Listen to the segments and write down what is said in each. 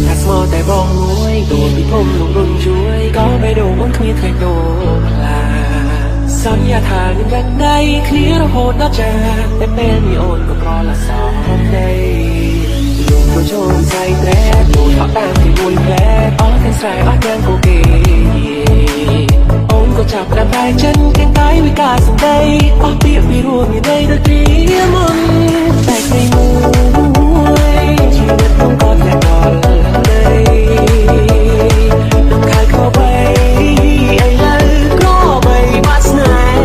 ថាស្មោះតែបងមួយទូពីភូមិលោករុនជួយក៏ไม่ดูមិនគ្មានឃើញដូរផ្លាសន្យាថានឹងយ៉ាងใดគ្នារហូតដល់ចាតែពេលនេះអូនក៏ប្រឡាសំដីលោកក៏ចូលใจแท้លោកថតតាមពីមួយផ្លែអស់ទាំងស្រែអស់ទាំងគូគេអូនក៏ចាប់តាមតែចិនទាំងកាយវិការសម្ដីអស់ពាក្យពីរួមមានន័យដូចគ្នាមុនតែពីមួយជីវិតខ្ញុំក៏តែដល់ដីនឹងខែខោបីអីឡើយក៏បីបាត់ស្នេហ៍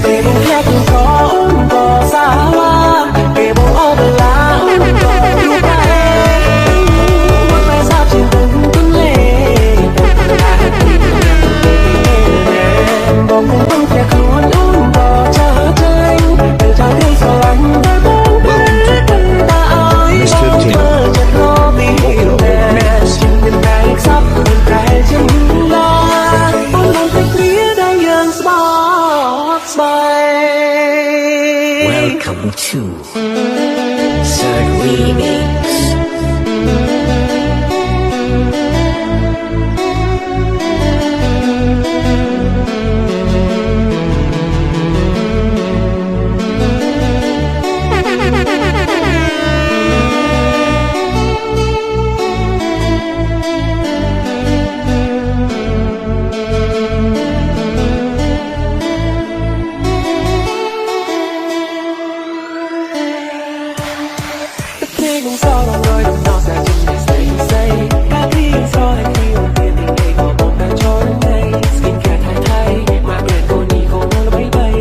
ពេលមកផ្លែខ្ញុំក៏អូនក៏សាឡាពេលមកអត់ឡាអូនក៏យល់តែមកតែសាប់ជាងទឹកទន្លេបងគង់តែខ្លួនអូនក៏ចាចេញទៅចាទីស្រឡាញ់តែបងតែឲ្យបងធ្វើចិត្តរពីតែជាមិនតែខ្សត់មិនតែជាឡាបងមិនតែព្រាដែលយើងស្បស្បាយ Welcome to Third Remix. Không sao lòng người đừng nào sẽ chừng để say các khi sao lại khi ông tiên tình ngày có một đang trôi đây skin care thay thay mà biển cô nhị cô nó bay bay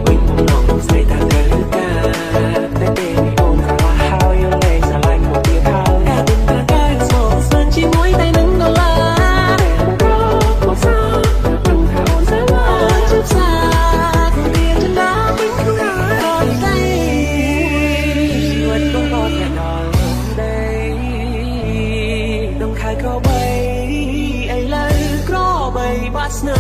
mình không lòng không say ta đời ta để bên ôm là how you lay xa lạnh một tia thao ta đừng ta cái sầu sơn chỉ mũi tay nâng đôi lá một sao đừng thao sẽ là chút xa không tiền chân đá mình không nói tay vẫn không có thể nóiก็ใบไอ้เลยก็ใบบัสไน